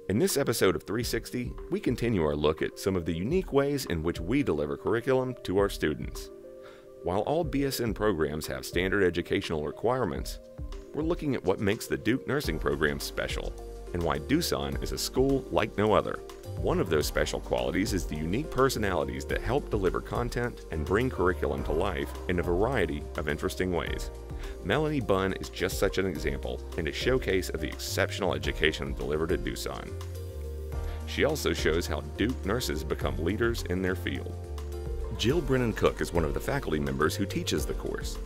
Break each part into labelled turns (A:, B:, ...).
A: In this episode of 360, we continue our look at some of the unique ways in which we deliver curriculum to our students. While all BSN programs have standard educational requirements, we're looking at what makes the Duke nursing program special and why DUSON is a school like no other. One of those special qualities is the unique personalities that help deliver content and bring curriculum to life in a variety of interesting ways. Melanie Bunn is just such an example and a showcase of the exceptional education delivered at DUSON. She also shows how Duke nurses become leaders in their field. Jill Brennan Cook is one of the faculty members who teaches the course.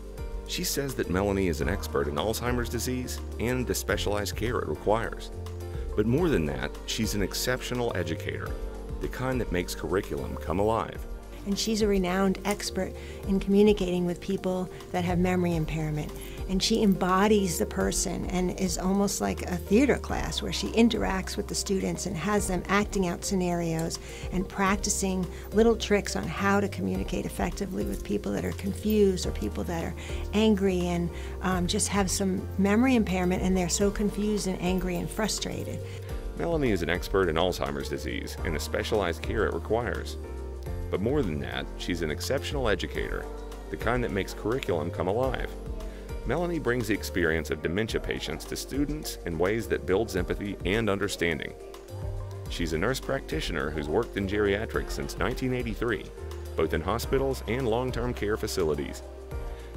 A: She says that Melanie is an expert in Alzheimer's disease and the specialized care it requires. But more than that, she's an exceptional educator, the kind that makes curriculum come alive.
B: And she's a renowned expert in communicating with people that have memory impairment. And she embodies the person and is almost like a theater class where she interacts with the students and has them acting out scenarios and practicing little tricks on how to communicate effectively with people that are confused or people that are angry and just have some memory impairment and they're so confused and angry and frustrated.
A: Melanie is an expert in Alzheimer's disease and the specialized care it requires. But more than that, she's an exceptional educator, the kind that makes curriculum come alive. Melanie brings the experience of dementia patients to students in ways that builds empathy and understanding. She's a nurse practitioner who's worked in geriatrics since 1983, both in hospitals and long-term care facilities.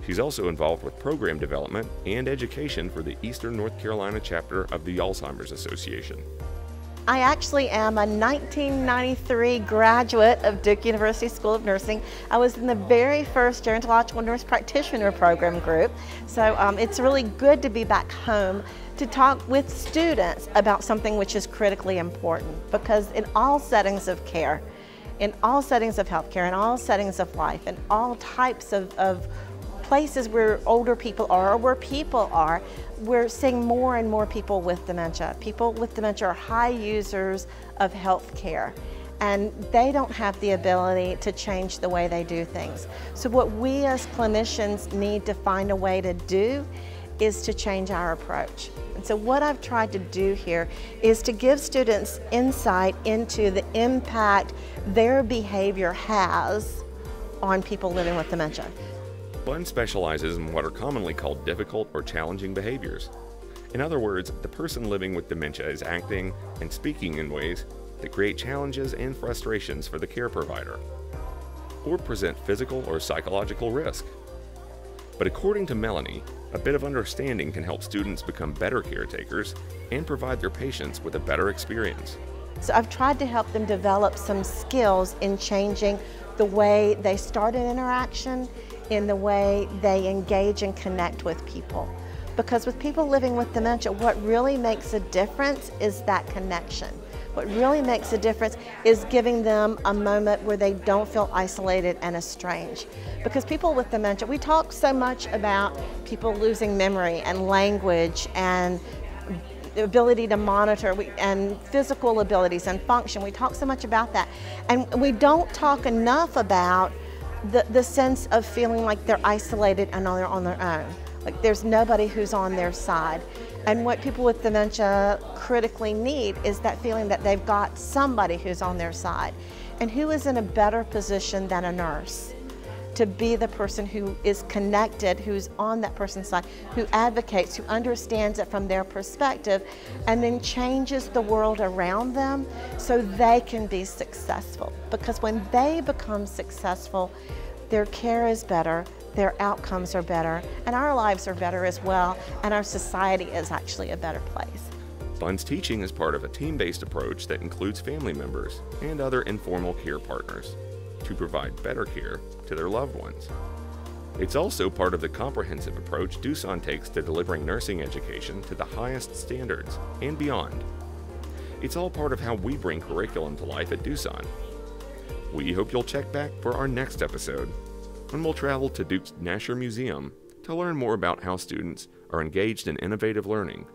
A: She's also involved with program development and education for the Eastern North Carolina chapter of the Alzheimer's Association.
C: I actually am a 1993 graduate of Duke University School of Nursing. I was in the very first gerontological nurse practitioner program group, so it's really good to be back home to talk with students about something which is critically important, because in all settings of care, in all settings of healthcare, in all settings of life, in all types of places where older people are or where people are, we're seeing more and more people with dementia. People with dementia are high users of health care, and they don't have the ability to change the way they do things. So what we as clinicians need to find a way to do is to change our approach. And so what I've tried to do here is to give students insight into the impact their behavior has on people living with dementia.
A: Bunn specializes in what are commonly called difficult or challenging behaviors. In other words, the person living with dementia is acting and speaking in ways that create challenges and frustrations for the care provider, or present physical or psychological risk. But according to Melanie, a bit of understanding can help students become better caretakers and provide their patients with a better experience.
C: So I've tried to help them develop some skills in changing the way they start an interaction, in the way they engage and connect with people. Because with people living with dementia, what really makes a difference is that connection. What really makes a difference is giving them a moment where they don't feel isolated and estranged. Because people with dementia, we talk so much about people losing memory and language and the ability to monitor and physical abilities and function. We talk so much about that. And we don't talk enough about the sense of feeling like they're isolated and they're on their own. Like there's nobody who's on their side. And what people with dementia critically need is that feeling that they've got somebody who's on their side. And who is in a better position than a nurse to be the person who is connected, who's on that person's side, who advocates, who understands it from their perspective, and then changes the world around them so they can be successful. Because when they become successful, their care is better, their outcomes are better, and our lives are better as well, and our society is actually a better place.
A: Bunn's teaching is part of a team-based approach that includes family members and other informal care partners to provide better care to their loved ones. It's also part of the comprehensive approach DUSON takes to delivering nursing education to the highest standards and beyond. It's all part of how we bring curriculum to life at DUSON. We hope you'll check back for our next episode, when we'll travel to Duke's Nasher Museum to learn more about how students are engaged in innovative learning